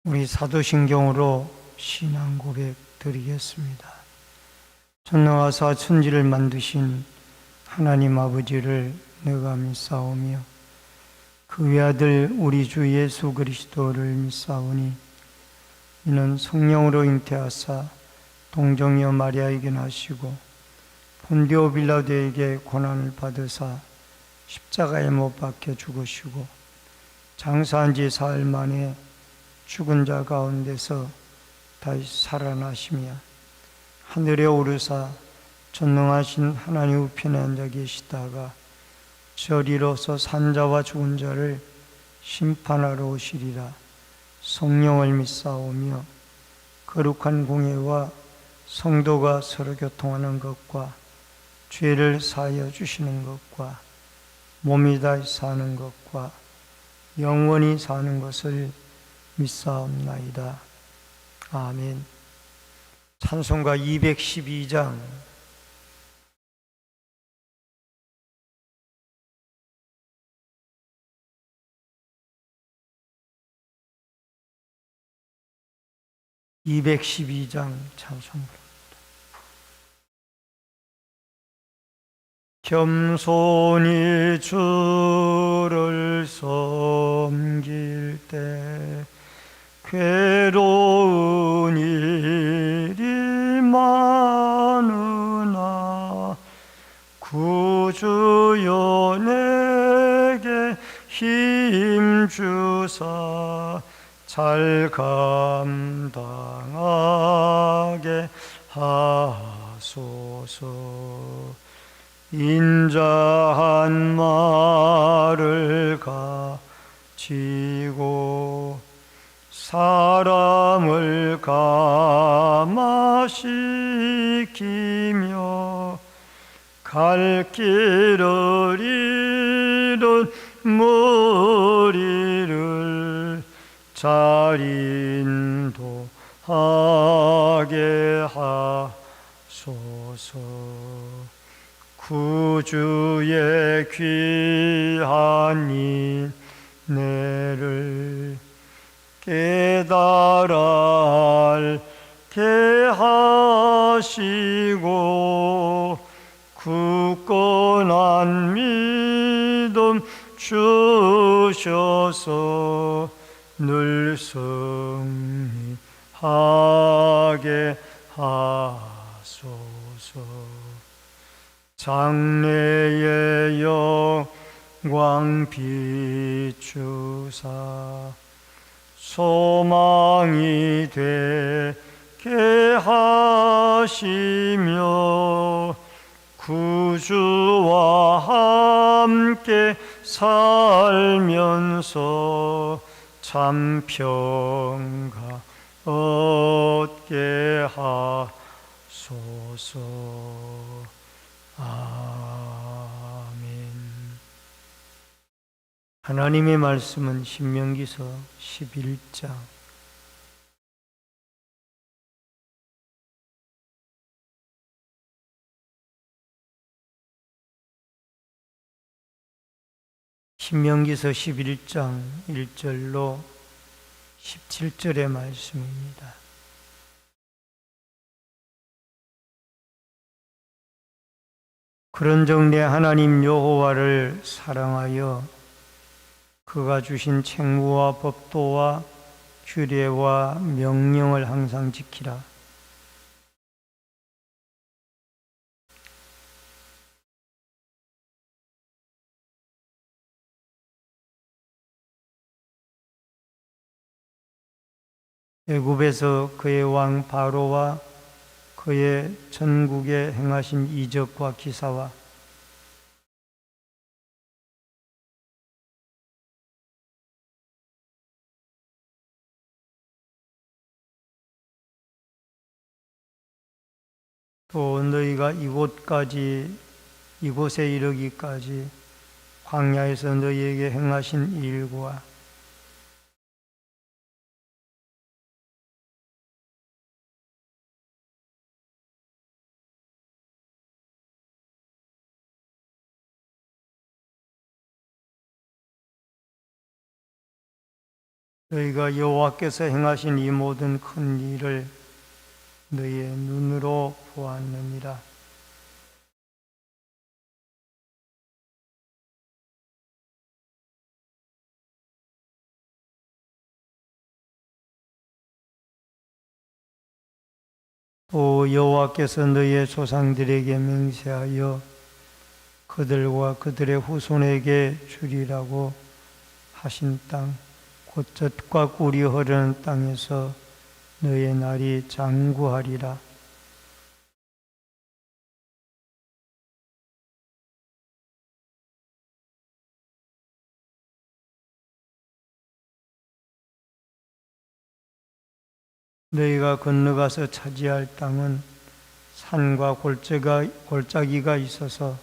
우리 사도신경으로 신앙 고백 드리겠습니다. 전능하사 천지를 만드신 하나님 아버지를 내가 믿사오며 그 외아들 우리 주 예수 그리스도를 믿사오니 이는 성령으로 잉태하사 동정녀 마리아에게 나시고 본디오 빌라도에게 고난을 받으사 십자가에 못 박혀 죽으시고 장사한 지 사흘 만에 죽은 자 가운데서 다시 살아나시며 하늘에 오르사 전능하신 하나님 우편에 앉아 계시다가 저리로서 산자와 죽은 자를 심판하러 오시리라. 성령을 믿사오며 거룩한 공예와 성도가 서로 교통하는 것과 죄를 사하여 주시는 것과 몸이 다시 사는 것과 영원히 사는 것을 믿사옵나이다. 아멘. 찬송가 212장. 찬송가. 겸손히 주를 섬길 때 괴로운 일이 많으나 구주여 내게 힘주사 잘 감당하게 하소서. 인자한 말을 가지고 사람을 감화시키며 갈 길을 잃은 무리를 잘 인도하게 하소서. 구주의 귀한 인내를 깨달아 알게 하시고 굳건한 믿음 주셔서 늘 승리하게 하소서. 장래의 영광 비추사 소망이 되게 하시며 구주와 함께 살면서 참 평강 얻게 하소서. 아멘. 하나님의 말씀은 신명기서 11장. 신명기서 11장 1절로 17절의 말씀입니다. 그런즉 내 하나님 여호와를 사랑하여 그가 주신 책무와 법도와 규례와 명령을 항상 지키라. 애굽에서 그의 왕 바로와 그의 전국에 행하신 이적과 기사와 또 너희가 이곳에 이르기까지 광야에서 너희에게 행하신 일과 너희가 여호와께서 행하신 이 모든 큰 일을 너희의 눈으로 보았느니라. 또 여호와께서 너희의 조상들에게 맹세하여 그들과 그들의 후손에게 주리라고 하신 땅, 곧 젖과 꿀이 흐르는 땅에서 너희의 날이 장구하리라. 너희가 건너가서 차지할 땅은 산과 골짜기가 있어서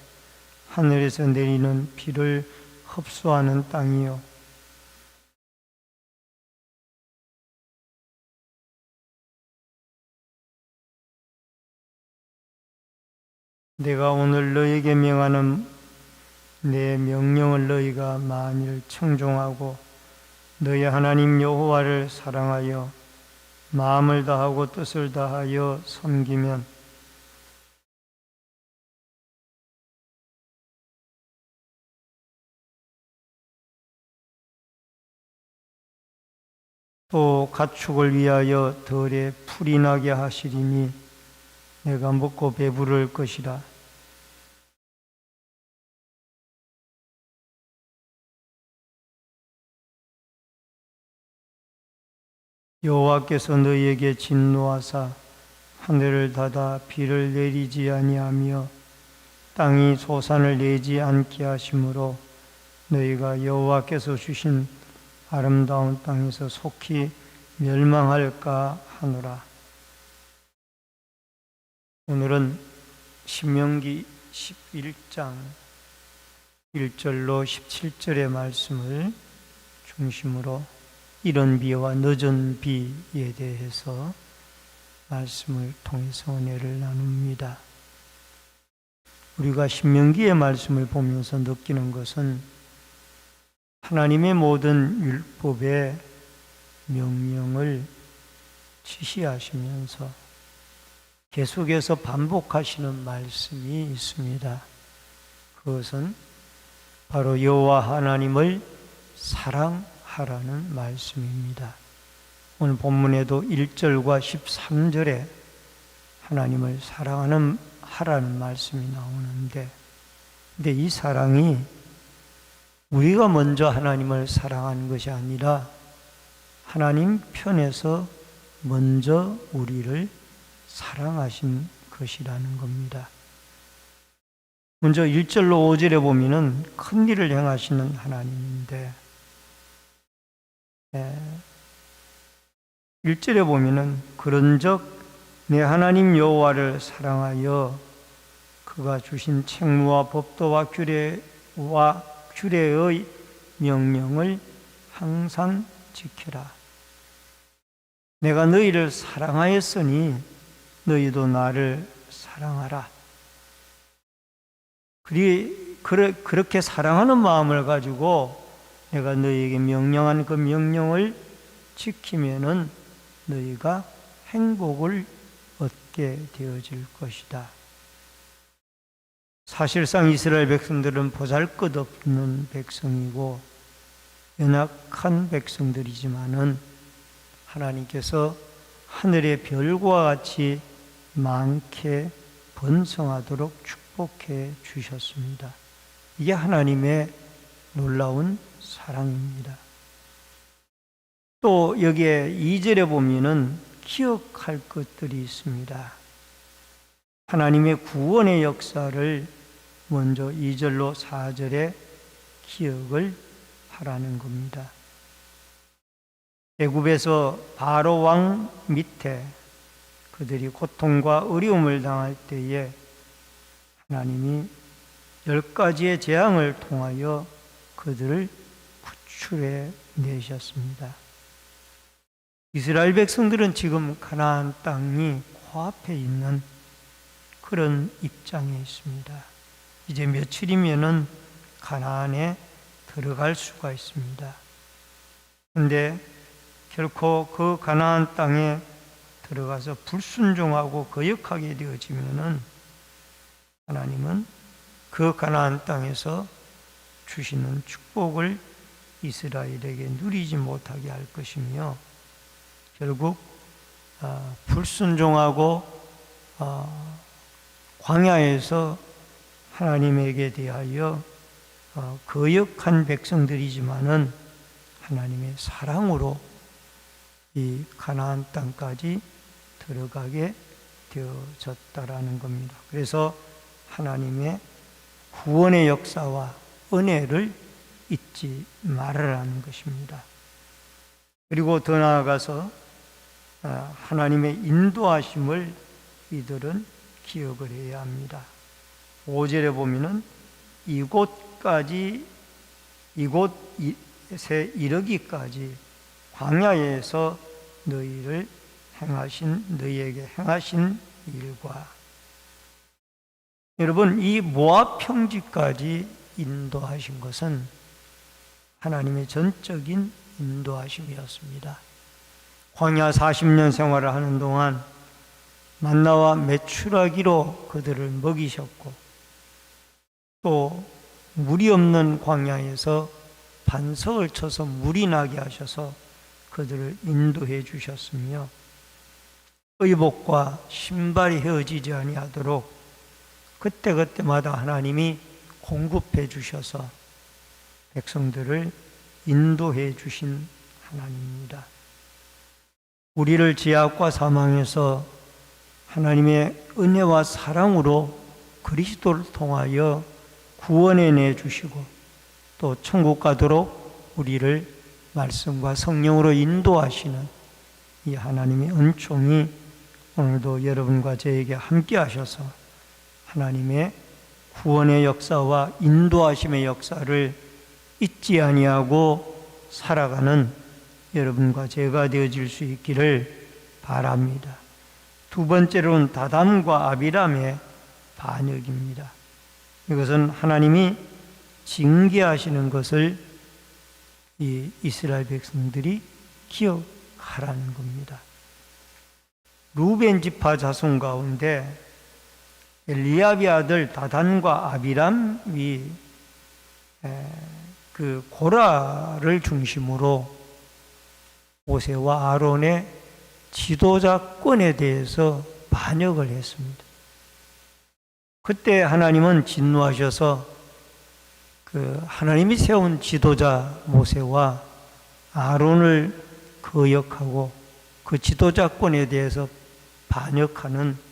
하늘에서 내리는 비를 흡수하는 땅이요, 내가 오늘 너희에게 명하는 내 명령을 너희가 만일 청종하고 너희 하나님 여호와를 사랑하여 마음을 다하고 뜻을 다하여 섬기면 또 가축을 위하여 들에 풀이 나게 하시리니 내가 먹고 배부를 것이라. 여호와께서 너희에게 진노하사 하늘을 닫아 비를 내리지 아니하며 땅이 소산을 내지 않게 하심으로 너희가 여호와께서 주신 아름다운 땅에서 속히 멸망할까 하노라. 오늘은 신명기 11장 1절로 17절의 말씀을 중심으로 이른 비와 늦은 비에 대해서 말씀을 통해서 은혜를 나눕니다. 우리가 신명기의 말씀을 보면서 느끼는 것은 하나님의 모든 율법의 명령을 지시하시면서 계속해서 반복하시는 말씀이 있습니다. 그것은 바로 여호와 하나님을 사랑하라는 말씀입니다. 오늘 본문에도 1절과 13절에 하나님을 하라는 말씀이 나오는데, 근데 이 사랑이 우리가 먼저 하나님을 사랑하는 것이 아니라 하나님 편에서 먼저 우리를 사랑하신 것이라는 겁니다. 먼저 1절로 5절에 보면은 큰 일을 행하시는 하나님인데, 1절에 보면은 그런즉 내 하나님 여호와를 사랑하여 그가 주신 책무와 법도와 규례의 명령을 항상 지켜라. 내가 너희를 사랑하였으니 너희도 나를 사랑하라. 그렇게 사랑하는 마음을 가지고 내가 너희에게 명령한 그 명령을 지키면은 너희가 행복을 얻게 되어질 것이다. 사실상 이스라엘 백성들은 보잘것없는 백성이고 연약한 백성들이지만은 하나님께서 하늘의 별과 같이 많게 번성하도록 축복해 주셨습니다. 이게 하나님의 놀라운 사랑입니다. 또 여기에 2절에 보면은 기억할 것들이 있습니다. 하나님의 구원의 역사를 먼저 2절로 4절에 기억을 하라는 겁니다. 애굽에서 바로 왕 밑에 그들이 고통과 어려움을 당할 때에 하나님이 10가지의 재앙을 통하여 그들을 구출해 내셨습니다. 이스라엘 백성들은 지금 가나안 땅이 코앞에 있는 그런 입장에 있습니다. 이제 며칠이면은 가나안에 들어갈 수가 있습니다. 그런데 결코 그 가나안 땅에 들어가서 불순종하고 거역하게 되어지면은 하나님은 그 가나안 땅에서 주시는 축복을 이스라엘에게 누리지 못하게 할 것이며, 결국 불순종하고 광야에서 하나님에게 대하여 거역한 백성들이지만은 하나님의 사랑으로 이 가나안 땅까지 들어가게 되어졌다라는 겁니다. 그래서 하나님의 구원의 역사와 은혜를 잊지 말아라는 것입니다. 그리고 더 나아가서 하나님의 인도하심을 이들은 기억을 해야 합니다. 5절에 보면은 이곳에 이르기까지 광야에서 너희에게 행하신 일과, 여러분, 이 모압 평지까지 인도하신 것은 하나님의 전적인 인도하심이었습니다. 광야 40년 생활을 하는 동안 만나와 메추라기로 그들을 먹이셨고, 또 물이 없는 광야에서 반석을 쳐서 물이 나게 하셔서 그들을 인도해 주셨으며, 의복과 신발이 헤어지지 아니하도록 그때그때마다 하나님이 공급해 주셔서 백성들을 인도해 주신 하나님입니다. 우리를 죄악과 사망에서 하나님의 은혜와 사랑으로 그리스도를 통하여 구원해 내주시고, 또 천국 가도록 우리를 말씀과 성령으로 인도하시는 이 하나님의 은총이 오늘도 여러분과 저에게 함께 하셔서 하나님의 구원의 역사와 인도하심의 역사를 잊지 아니하고 살아가는 여러분과 제가 되어질 수 있기를 바랍니다. 두 번째로는 다담과 아비람의 반역입니다. 이것은 하나님이 징계하시는 것을 이 이스라엘 백성들이 기억하라는 겁니다. 루벤 지파 자손 가운데 엘리압의 아들 다단과 아비람이 그 고라를 중심으로 모세와 아론의 지도자권에 대해서 반역을 했습니다. 그때 하나님은 진노하셔서 그 하나님이 세운 지도자 모세와 아론을 거역하고 그 지도자권에 대해서 반역하는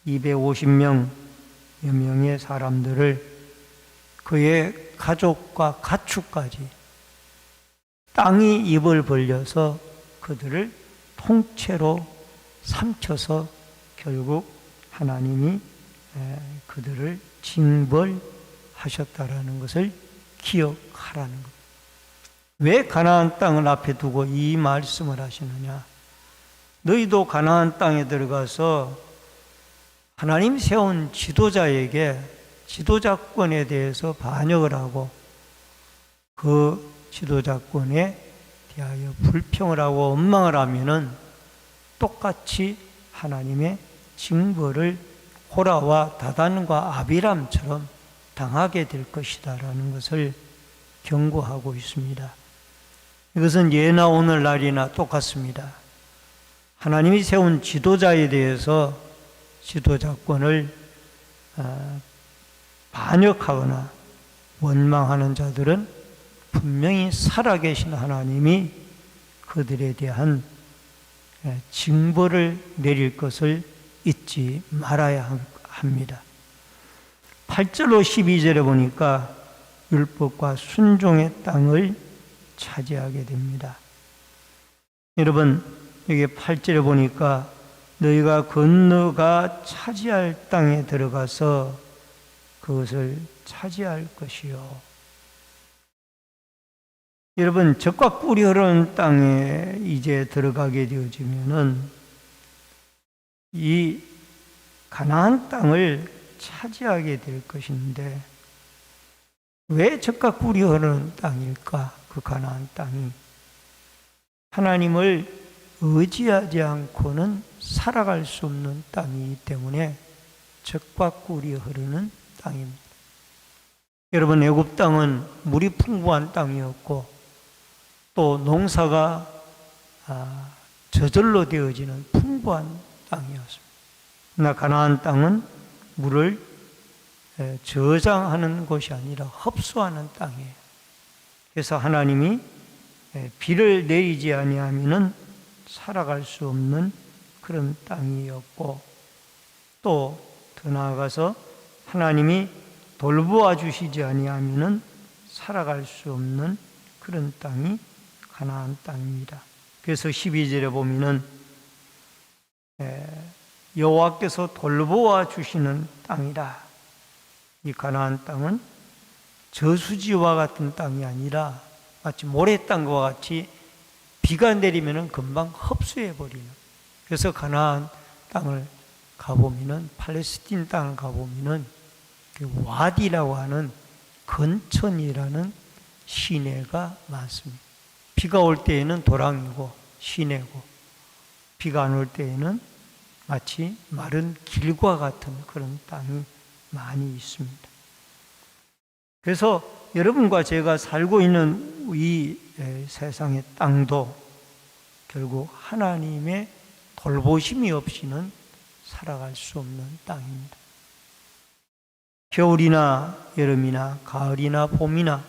250여 명의 사람들을, 그의 가족과 가축까지 땅이 입을 벌려서 그들을 통째로 삼켜서 결국 하나님이 그들을 징벌하셨다라는 것을 기억하라는 것. 왜 가나안 땅을 앞에 두고 이 말씀을 하시느냐? 너희도 가나안 땅에 들어가서 하나님 세운 지도자에게 지도자권에 대해서 반역을 하고 그 지도자권에 대하여 불평을 하고 원망을 하면은 똑같이 하나님의 징벌을 고라와 다단과 아비람처럼 당하게 될 것이다라는 것을 경고하고 있습니다. 이것은 예나 오늘날이나 똑같습니다. 하나님이 세운 지도자에 대해서 지도자권을 반역하거나 원망하는 자들은 분명히 살아계신 하나님이 그들에 대한 징벌을 내릴 것을 잊지 말아야 합니다. 8절로 12절에 보니까 율법과 순종의 땅을 차지하게 됩니다. 여러분, 여기 8절에 보니까 너희가 건너가 차지할 땅에 들어가서 그것을 차지할 것이요. 여러분, 젖과 꿀이 흐르는 땅에 이제 들어가게 되어지면은 이 가나안 땅을 차지하게 될 것인데, 왜 젖과 꿀이 흐르는 땅일까? 그 가나안 땅이 하나님을 의지하지 않고는 살아갈 수 없는 땅이기 때문에 젖과 꿀이 흐르는 땅입니다. 여러분, 애굽 땅은 물이 풍부한 땅이었고 또 농사가 저절로 되어지는 풍부한 땅이었습니다. 그러나 가나안 땅은 물을 저장하는 곳이 아니라 흡수하는 땅이에요. 그래서 하나님이 비를 내리지 아니하면은 살아갈 수 없는 그런 땅이었고, 또 더 나아가서 하나님이 돌보아 주시지 아니하면은 살아갈 수 없는 그런 땅이 가나안 땅입니다. 그래서 12절에 보면은 여호와께서 돌보아 주시는 땅이라. 이 가나안 땅은 저수지와 같은 땅이 아니라 마치 모래땅과 같이 비가 내리면은 금방 흡수해 버리는. 그래서 가나안 땅을 가보면은, 팔레스틴 땅을 가보면은 와디라고 하는 건천이라는 시내가 많습니다. 비가 올 때에는 도랑이고 시내고, 비가 안 올 때에는 마치 마른 길과 같은 그런 땅이 많이 있습니다. 그래서 여러분과 제가 살고 있는 이 세상의 땅도 결국 하나님의 돌보심이 없이는 살아갈 수 없는 땅입니다. 겨울이나 여름이나 가을이나 봄이나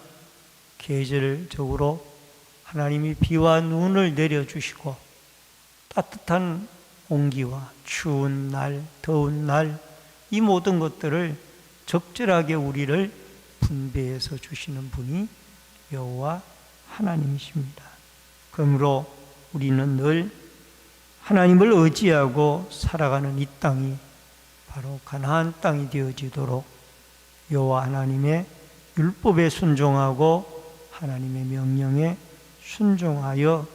계절적으로 하나님이 비와 눈을 내려주시고 따뜻한 온기와 추운 날, 더운 날, 이 모든 것들을 적절하게 우리를 분배해서 주시는 분이 여호와 하나님이십니다. 그러므로 우리는 늘 하나님을 의지하고 살아가는 이 땅이 바로 가나안 땅이 되어지도록 여호와 하나님의 율법에 순종하고 하나님의 명령에 순종하여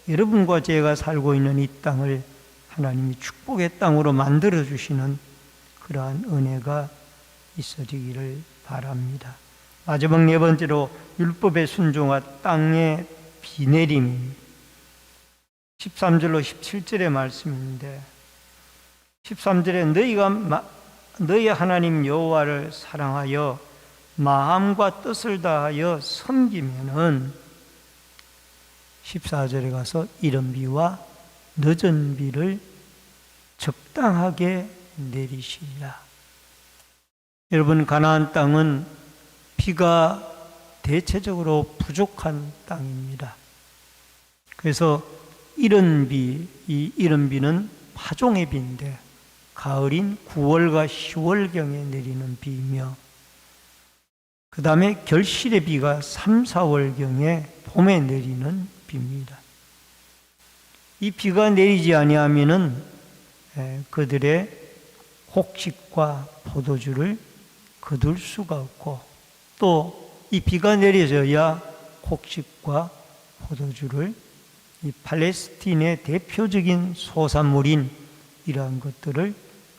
여러분과 제가 살고 있는 이 땅을 하나님이 축복의 땅으로 만들어 주시는 그러한 은혜가 있어지기를 바랍니다. 마지막 네 번째로 율법에 순종한 땅의 비 내림입니다. 13절로 17절의 말씀인데, 13절에 너희 하나님 여호와를 사랑하여 마음과 뜻을 다하여 섬기면은, 14절에 가서 이른 비와 늦은 비를 적당하게 내리시리라. 여러분, 가나안 땅은 비가 대체적으로 부족한 땅입니다. 그래서 이른 비, 이 이른 비는 파종의 비인데 가을인 9월과 10월경에 내리는 비이며, 그 다음에 결실의 비가 3, 4월경에 봄에 내리는 비입니다. 이 비가 내리지 아니하면은 그들의 곡식과 포도주를 거둘 수가 없고, 또 이 비가 내려져야 곡식과 포도주를 이 팔레스틴의 대표적인 소산물인 이러한 것들을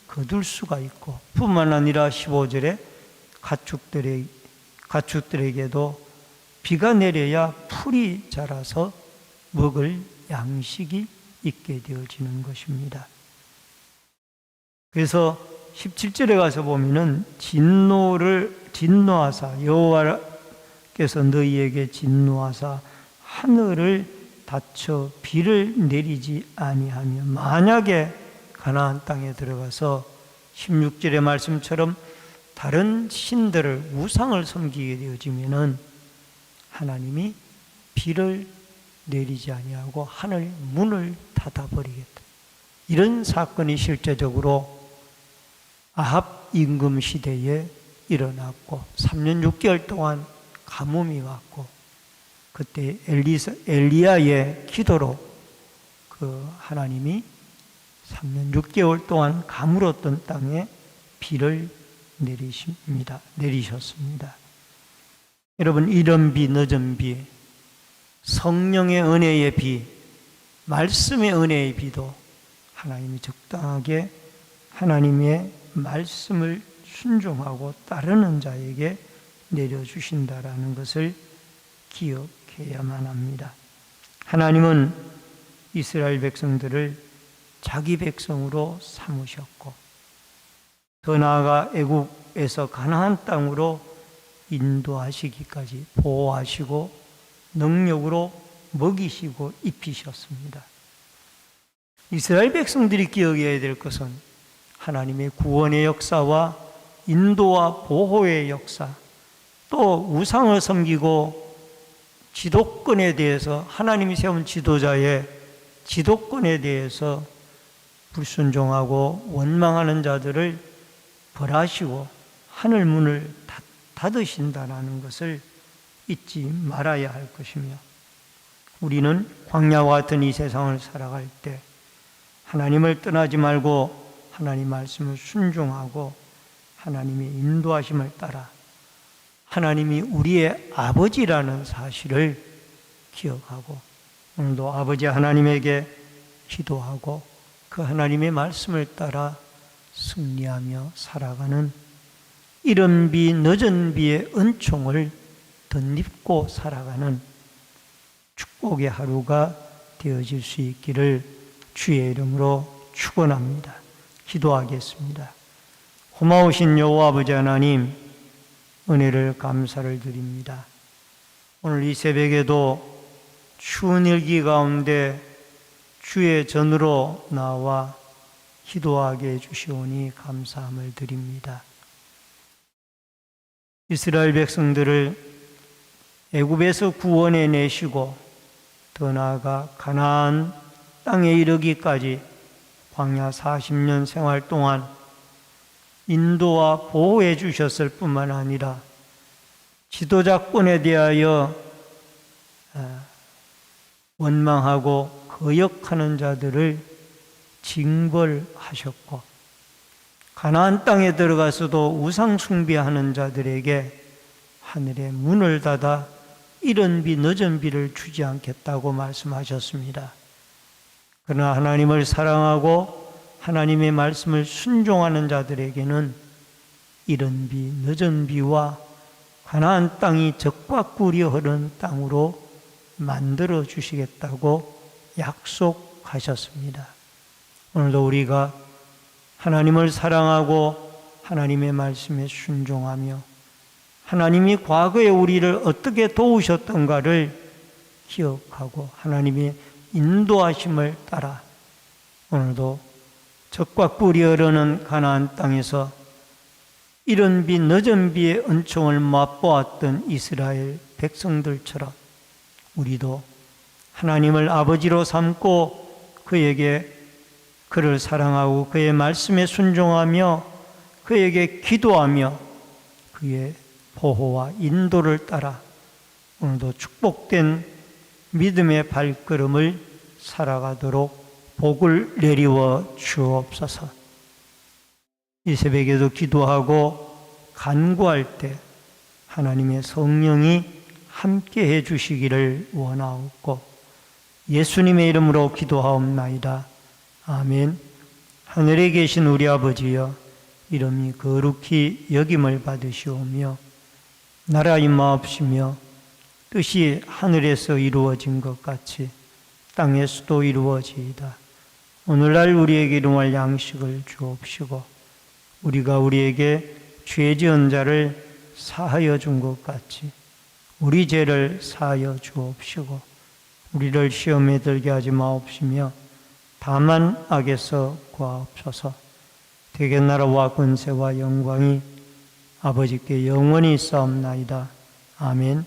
거둘 수가 있고, 뿐만 아니라 15절에 가축들에게도 비가 내려야 풀이 자라서 먹을 양식이 있게 되어지는 것입니다. 그래서 17절에 가서 보면은 진노하사 여호와께서 너희에게 진노하사 하늘을 닫혀 비를 내리지 아니하며, 만약에 가나안 땅에 들어가서 16절의 말씀처럼 다른 신들을, 우상을 섬기게 되어지면은 하나님이 비를 내리지 아니하고 하늘 문을 닫아버리겠다. 이런 사건이 실제적으로 아합 임금 시대에 일어났고 3년 6개월 동안 가뭄이 왔고, 그때 엘리야의 기도로 그 하나님이 3년 6개월 동안 가물었던 땅에 비를 내리셨습니다. 여러분, 이른 비, 늦은 비, 성령의 은혜의 비, 말씀의 은혜의 비도 하나님이 적당하게 하나님의 말씀을 순종하고 따르는 자에게 내려주신다라는 것을 기억해야만 합니다. 하나님은 이스라엘 백성들을 자기 백성으로 삼으셨고, 더 나아가 애국에서 가나안 땅으로 인도하시기까지 보호하시고 능력으로 먹이시고 입히셨습니다. 이스라엘 백성들이 기억해야 될 것은 하나님의 구원의 역사와 인도와 보호의 역사, 또 우상을 섬기고 지도권에 대해서, 하나님이 세운 지도자의 지도권에 대해서 불순종하고 원망하는 자들을 벌하시고 하늘 문을 닫으신다는 것을 잊지 말아야 할 것이며, 우리는 광야와 같은 이 세상을 살아갈 때 하나님을 떠나지 말고 하나님 말씀을 순종하고 하나님의 인도하심을 따라 하나님이 우리의 아버지라는 사실을 기억하고, 오늘도 아버지 하나님에게 기도하고 그 하나님의 말씀을 따라 승리하며 살아가는 이른 비 늦은 비의 은총을 덧입고 살아가는 축복의 하루가 되어질 수 있기를 주의 이름으로 축원합니다. 기도하겠습니다. 고마우신 여호와 아버지 하나님, 은혜를 감사를 드립니다. 오늘 이 새벽에도 추운 일기 가운데 주의 전으로 나와 기도하게 해주시오니 감사함을 드립니다. 이스라엘 백성들을 애굽에서 구원해 내시고 더 나아가 가나안 땅에 이르기까지 광야 40년 생활 동안 인도와 보호해 주셨을 뿐만 아니라 지도자권에 대하여 원망하고 거역하는 자들을 징벌하셨고, 가나안 땅에 들어가서도 우상 숭배하는 자들에게 하늘의 문을 닫아 이른 비 늦은 비를 주지 않겠다고 말씀하셨습니다. 그러나 하나님을 사랑하고 하나님의 말씀을 순종하는 자들에게는 이른 비 늦은 비와 가나안 땅이 젖과 꿀이 흐르는 땅으로 만들어 주시겠다고 약속하셨습니다. 오늘도 우리가 하나님을 사랑하고 하나님의 말씀에 순종하며 하나님이 과거에 우리를 어떻게 도우셨던가를 기억하고 하나님의 인도하심을 따라 오늘도 젖과 꿀이 흐르는 가나안 땅에서 이른 비 늦은 비의 은총을 맛보았던 이스라엘 백성들처럼 우리도 하나님을 아버지로 삼고 그를 사랑하고 그의 말씀에 순종하며 그에게 기도하며 그의 보호와 인도를 따라 오늘도 축복된 믿음의 발걸음을 살아가도록 복을 내리워 주옵소서. 이 새벽에도 기도하고 간구할 때 하나님의 성령이 함께 해 주시기를 원하옵고 예수님의 이름으로 기도하옵나이다. 아멘. 하늘에 계신 우리 아버지여, 이름이 거룩히 여김을 받으시오며 나라 임하옵시며 뜻이 하늘에서 이루어진 것 같이 땅에서도 이루어지이다. 오늘날 우리에게 일용할 양식을 주옵시고 우리가 우리에게 죄 지은 자를 사하여 준 것 같이 우리 죄를 사하여 주옵시고 우리를 시험에 들게 하지 마옵시며 다만 악에서 구하옵소서. 대개 나라와 권세와 영광이 아버지께 영원히 있사옵나이다. 아멘.